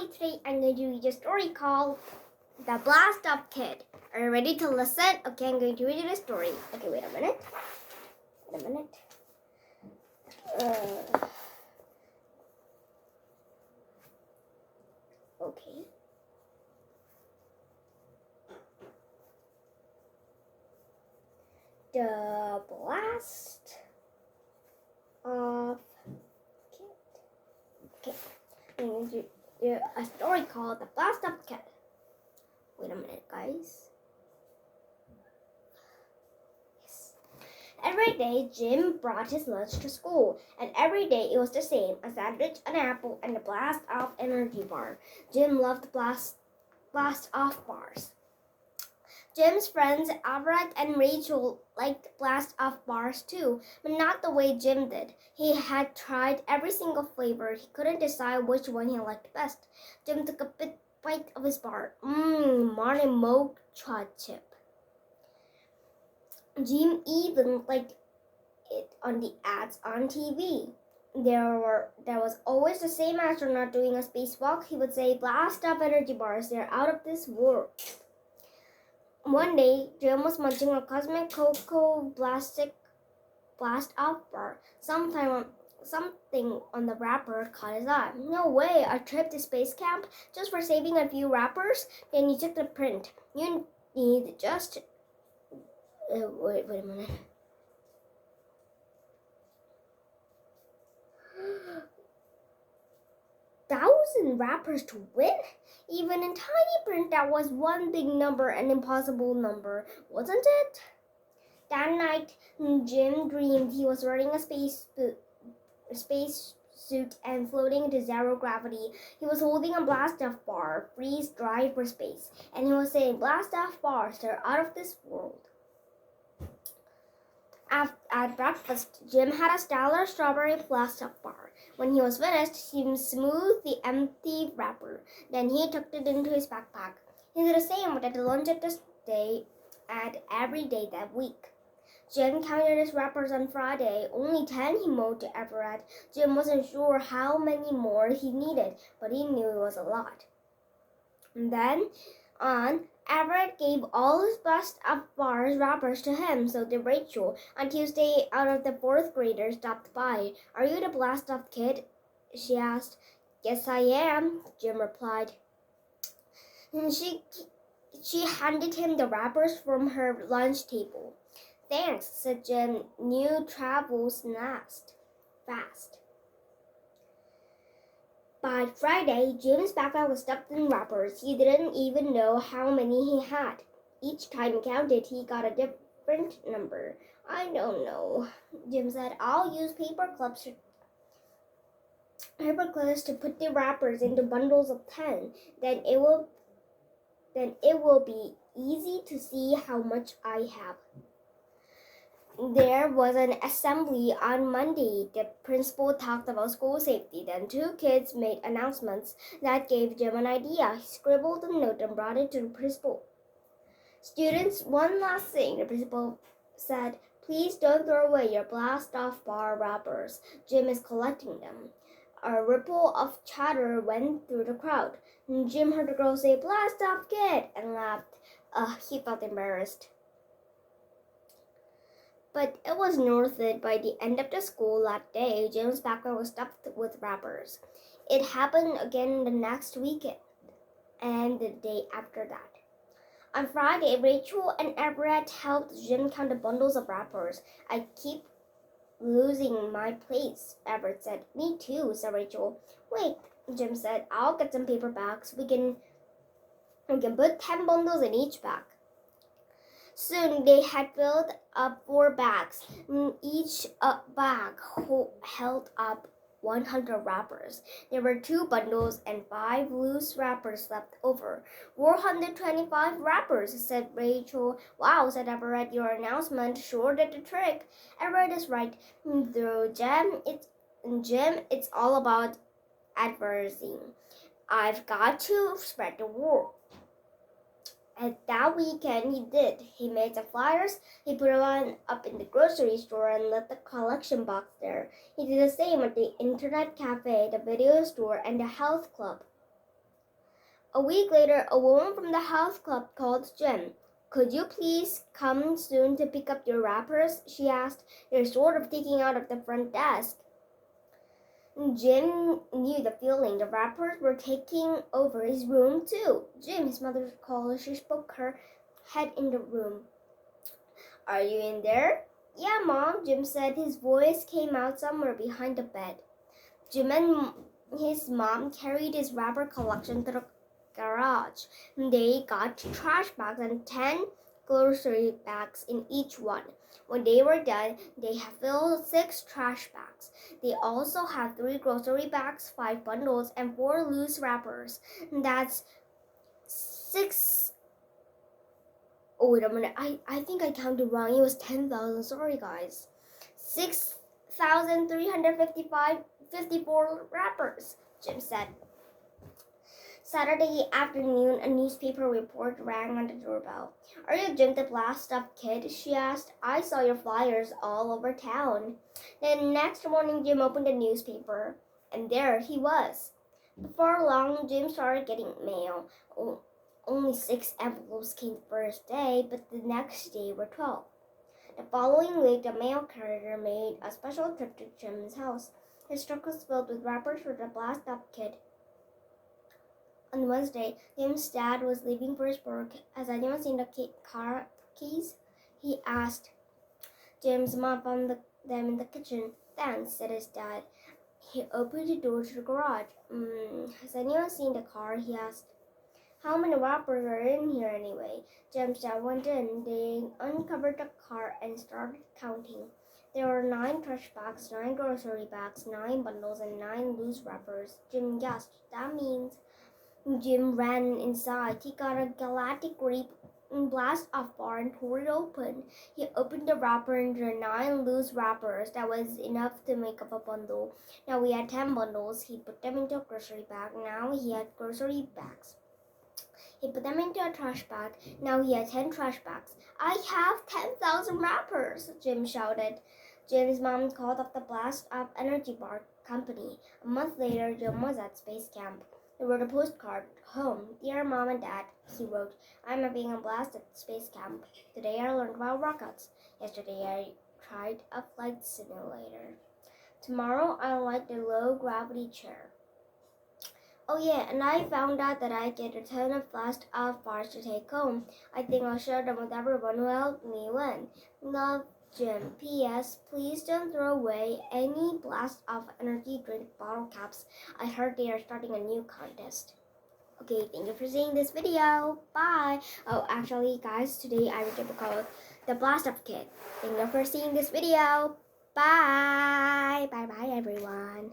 Elly. Today I'm going to read a story called The Blast Off Kid. Are you ready to listen? Okay, I'm going to read you the story. Okay, wait a minute. Okay. The Blast Off Kid. Okay. I'm going to do a story called The Blast Off Kid. Wait a minute, guys. Every day, Jim brought his lunch to school, and every day it was the same: a sandwich, an apple, and a blast-off energy bar. Jim loved blast-off bars. Jim's friends Everett and Rachel liked blast-off bars too, but not the way Jim did. He had tried every single flavor. He couldn't decide which one he liked best. Jim took a bite of his bar. Morning mocha chip. Jim even liked it on the ads on TV. There was always the same astronaut doing a spacewalk. He would say, "Blast off energy bars, they're out of this world." One day, Jim was munching a Cosmic Cocoa blast off bar. Something on the wrapper caught his eye. "No way, a trip to space camp just for saving a few wrappers?" Then he took the print. "You need just..." Wait a minute. "1,000 wrappers to win?" Even in tiny print, that was one big number, an impossible number, wasn't it? That night, Jim dreamed he was wearing a space suit and floating into zero gravity. He was holding a blast-off bar, freeze-dried for space, and he was saying, "Blast-off bars, they're out of this world." At breakfast, Jim had a stellar strawberry blast-off bar. When he was finished, he smoothed the empty wrapper. Then he tucked it into his backpack. He did the same at the lunch at every day that week. Jim counted his wrappers on Friday. Only 10, he moaned to Everett. Jim wasn't sure how many more he needed, but he knew it was a lot. And then on, Everett gave all his blast-off bars wrappers to him, so did Rachel. On Tuesday, out of the 4th graders stopped by. "Are you the blast-off kid?" she asked. "Yes, I am," Jim replied. And she handed him the wrappers from her lunch table. "Thanks," said Jim. "New travels fast." By Friday, Jim's backpack was stuffed in wrappers. He didn't even know how many he had. Each time he counted, he got a different number. "I don't know," Jim said. "I'll use paper clips to put the wrappers into bundles of 10. Then it will be easy to see how much I have." There was an assembly on Monday. The principal talked about school safety. Then 2 kids made announcements that gave Jim an idea. He scribbled a note and brought it to the principal. "Students, one last thing," the principal said. "Please don't throw away your blast-off bar wrappers. Jim is collecting them." A ripple of chatter went through the crowd. Jim heard the girl say, "Blast-off kid," and laughed. He felt embarrassed. But it was worth it. By the end of the school that day, Jim's backpack was stuffed with wrappers. It happened again the next weekend and the day after that. On Friday, Rachel and Everett helped Jim count the bundles of wrappers. "I keep losing my place," Everett said. "Me too," said Rachel. "Wait," Jim said. "I'll get some paper bags. We can put 10 bundles in each bag." Soon they had filled up 4 bags. Each bag held up 100 wrappers. There were 2 bundles and 5 loose wrappers left over. 425 wrappers, said Rachel. "Wow," said Everett. "Your announcement sure did the trick." Everett is right. Though Jim, it's all about advertising. I've got to spread the word. And that weekend he did. He made the flyers, he put one up in the grocery store and left the collection box there. He did the same at the internet cafe, the video store, and the health club. A week later, a woman from the house club called Jim. Could you please come soon to pick up your wrappers? She asked. They're sort of taking out of the front desk. Jim knew the feeling. The wrappers were taking over his room too. Jim, his mother called. She spoke her head in the room. Are you in there? Yeah, Mom, Jim said. His voice came out somewhere behind the bed. Jim and his mom carried his wrapper collection to the garage. They got trash bags and 10 grocery bags in each one. When they were done, they had filled 6 trash bags. They also had 3 grocery bags, 5 bundles, and 4 loose wrappers. That's 6. Oh, wait a minute. I think I counted wrong. It was 10,000. Sorry, guys. 6,354 wrappers, Jim said. Saturday afternoon, a newspaper report rang on the doorbell. Are you Jim the Blast Up Kid? She asked. I saw your flyers all over town. Then next morning, Jim opened the newspaper, and there he was. Before long, Jim started getting mail. Only 6 envelopes came the first day, but the next day were 12. The following week, the mail carrier made a special trip to Jim's house. His truck was filled with wrappers for the Blast Up Kid. On Wednesday, Jim's dad was leaving for his work. Has anyone seen the car keys? He asked. Jim's mom found them in the kitchen. Thanks, said his dad. He opened the door to the garage. Has anyone seen the car? He asked. How many wrappers are in here anyway? Jim's dad went in. They uncovered the car and started counting. There were 9 trash bags, 9 grocery bags, 9 bundles, and 9 loose wrappers. Jim gasped. That means... Jim ran inside. He got a galactic grape and blast off bar and tore it open. He opened the wrapper into the 9 loose wrappers. That was enough to make up a bundle. Now we had 10 bundles. He put them into a grocery bag. Now he had grocery bags. He put them into a trash bag. Now he had 10 trash bags. I have 10,000 wrappers, Jim shouted. Jim's mom called up the Blast Up Energy Bar Company. A month later, Jim was at space camp. He wrote a postcard home. Dear Mom and Dad, he wrote, I'm having a blast at space camp. Today I learned about rockets. Yesterday I tried a flight simulator. Tomorrow I'll like the low gravity chair. Oh yeah, and I found out that I get a ton of blast off bars to take home. I think I'll share them with everyone who helped me win. Love, Jim. P.S. Please don't throw away any blast off energy drink bottle caps. I heard they are starting a new contest. Okay, thank you for seeing this video. Bye. Oh, actually, guys, today I read a book called The Blast Up Kid. Thank you for seeing this video. Bye. Bye-bye, everyone.